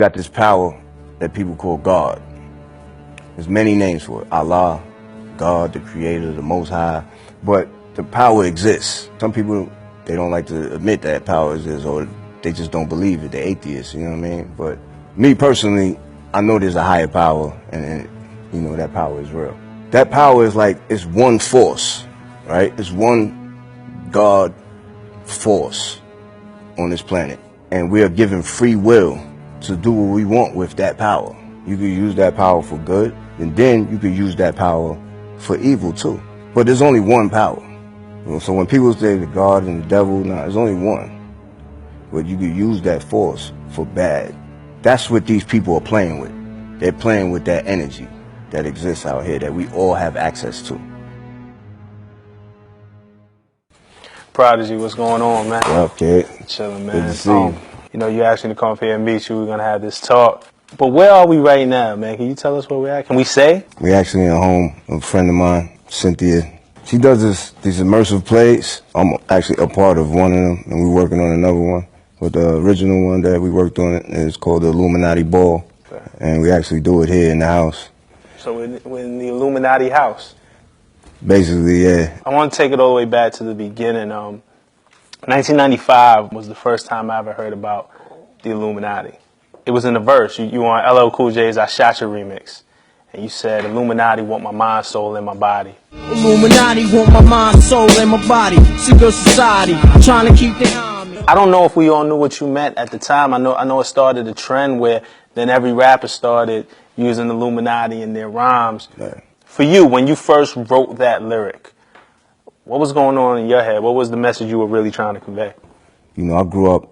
got this power that people call God. There's many names for it. Allah, God, the creator, the most high. But the power exists. Some people, they don't like to admit that power exists, or they just don't believe it. They're atheists, you know what I mean? But me personally, I know there's a higher power, and you know, that power is real. That power is like, it's one force, right? It's one God force on this planet. And we are given free will to do what we want with that power. You could use that power for good, and then you could use that power for evil too. But there's only one power. So when people say the God and the devil, nah, there's only one. But you could use that force for bad. That's what these people are playing with. They're playing with that energy that exists out here that we all have access to. Prodigy, what's going on, man? What up, kid? Chilling, man. Good to see you. You know, you asked me to come up here and meet you. We're going to have this talk. But where are we right now, man? Can you tell us where we're at? Can we say? We're actually at home. A friend of mine, Cynthia, she does these immersive plays. I'm actually a part of one of them, and we're working on another one. But the original one that we worked on is called the Illuminati Ball. Okay. And we actually do it here in the house. So we're in the Illuminati house? Basically, yeah. I want to take it all the way back to the beginning. 1995 was the first time I ever heard about the Illuminati. It was in a verse. You on LL Cool J's I Shot You remix. And you said, Illuminati want my mind, soul, and my body. Illuminati want my mind, soul, and my body. Secret society, trying to keep their eye on me. I don't know if we all knew what you meant at the time. I know it started a trend where then every rapper started using Illuminati in their rhymes. Right. For you, when you first wrote that lyric, what was going on in your head? What was the message you were really trying to convey? You know, I grew up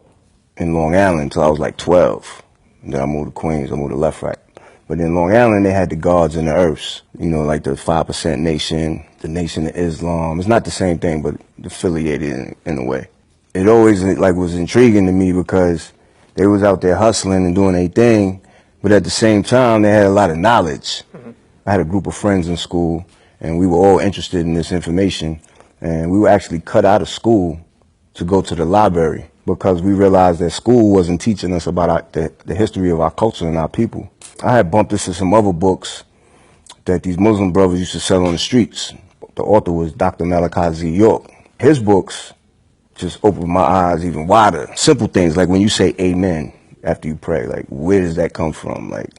in Long Island until I was like 12. And then I moved to Queens, I moved to Left Right. But in Long Island, they had the gods and the earths, you know, like the 5% Nation, the Nation of Islam. It's not the same thing, but affiliated in a way. It always like was intriguing to me because they was out there hustling and doing their thing, but at the same time, they had a lot of knowledge. Mm-hmm. I had a group of friends in school, and we were all interested in this information, and we were actually cut out of school to go to the library because we realized that school wasn't teaching us about the history of our culture and our people. I had bumped into some other books that these Muslim brothers used to sell on the streets. The author was Dr. Malachi Z. York. His books just opened my eyes even wider. Simple things like when you say amen after you pray, like where does that come from? Like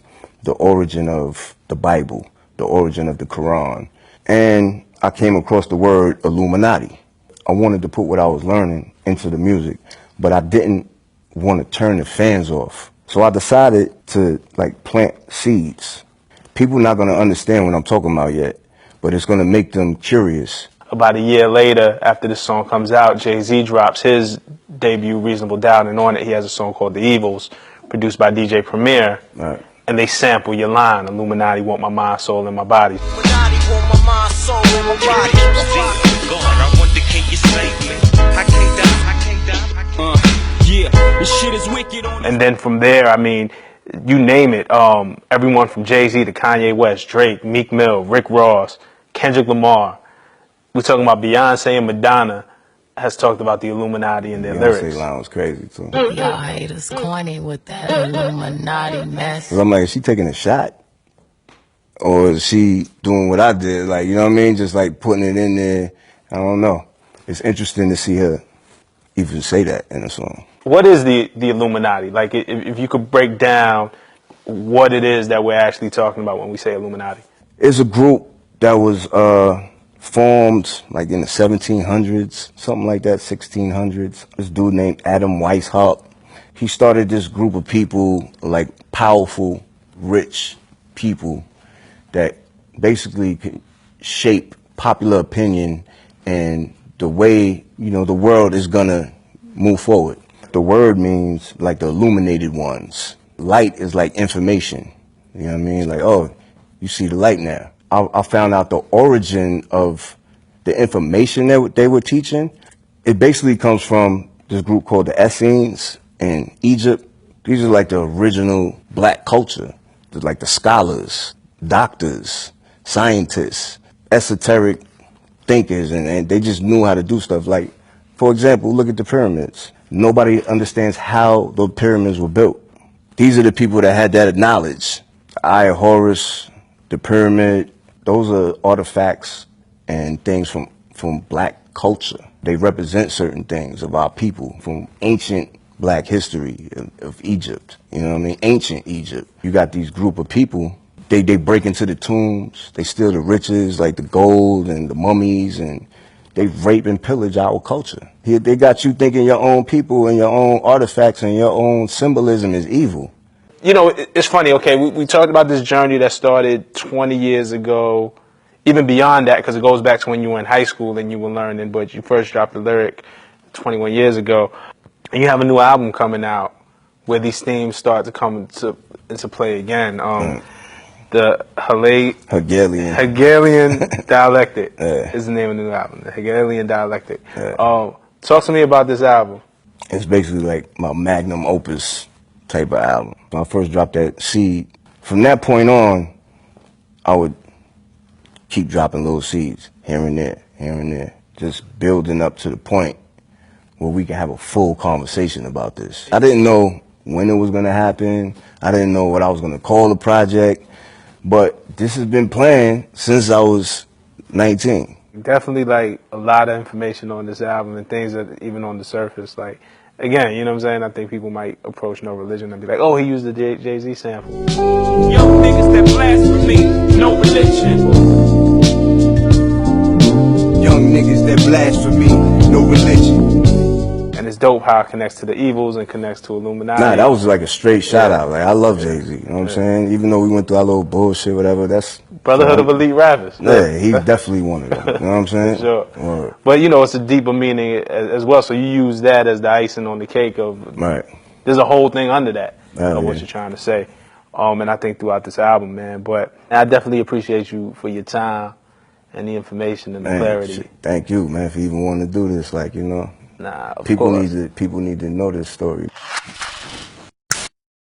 the origin of the Bible, the origin of the Quran. And I came across the word Illuminati. I wanted to put what I was learning into the music, but I didn't want to turn the fans off. So I decided to like plant seeds. People not going to understand what I'm talking about yet, but it's going to make them curious. About a year later, after this song comes out, Jay-Z drops his debut Reasonable Doubt, and on it he has a song called The Evils, produced by DJ Premier. Right. And they sample your line, Illuminati want my mind, soul, and my body. Illuminati want my mind, soul, and my body. God, I wonder, can you save me? I can't die, I can't die. Yeah, this shit is wicked on. And then from there, I mean, you name it. Everyone from Jay-Z to Kanye West, Drake, Meek Mill, Rick Ross, Kendrick Lamar. We're talking about Beyonce and Madonna has talked about the Illuminati in their lyrics. Beyonce line was crazy too. Y'all haters corny with that Illuminati mess. 'Cause I'm like, is she taking a shot? Or is she doing what I did? Like, you know what I mean? Just like putting it in there. I don't know. It's interesting to see her even say that in a song. What is the Illuminati? Like, if you could break down what it is that we're actually talking about when we say Illuminati. It's a group that was formed like in the 1700s, something like that, 1600s. This dude named Adam Weishaupt. He started this group of people, like powerful, rich people that basically could shape popular opinion and the way, you know, the world is gonna move forward. The word means like the illuminated ones. Light is like information. You know what I mean? Like, oh, you see the light now. I found out the origin of the information that they were teaching. It basically comes from this group called the Essenes in Egypt. These are like the original black culture. They're like the scholars, doctors, scientists, esoteric thinkers, and they just knew how to do stuff. Like, for example, look at the pyramids. Nobody understands how the pyramids were built. These are the people that had that knowledge. The Eye of Horus, the pyramid, those are artifacts and things from black culture. They represent certain things of our people from ancient black history of Egypt. You know what I mean? Ancient Egypt. You got these group of people, they break into the tombs, they steal the riches, like the gold and the mummies, and they rape and pillage our culture. They got you thinking your own people and your own artifacts and your own symbolism is evil. You know, it's funny, okay, we talked about this journey that started 20 years ago, even beyond that, because it goes back to when you were in high school and you were learning, but you first dropped the lyric 21 years ago. And you have a new album coming out where these themes start to come into play again. The Hegelian Dialectic is the name of the new album, the Hegelian Dialectic. Talk to me about this album. It's basically like my magnum opus type of album. When I first dropped that seed, from that point on, I would keep dropping little seeds here and there, just building up to the point where we can have a full conversation about this. I didn't know when it was going to happen. I didn't know what I was going to call the project, but this has been planned since I was 19. Definitely, like, a lot of information on this album and things that even on the surface, like, again, you know what I'm saying? I think people might approach No Religion and be like, oh, he used the Jay-Z sample. Young niggas that blasphemy, no religion. Young niggas that blasphemy, no religion. And it's dope how it connects to the evils and connects to Illuminati. Nah, that was like a straight shout out. Like, I love Jay-Z, you know what I'm saying? Even though we went through our little bullshit, whatever, that's... Brotherhood of Elite Rappers. Yeah, he definitely one of them. You know what I'm saying? Sure. Or, but, you know, it's a deeper meaning as well. So you use that as the icing on the cake of... Right. There's a whole thing under that of what yeah. you're trying to say. And I think throughout this album, man. But I definitely appreciate you for your time and the information and the clarity. Shit, thank you, man, for even wanting to do this. Like, you know, Nah, of people course. need to know this story.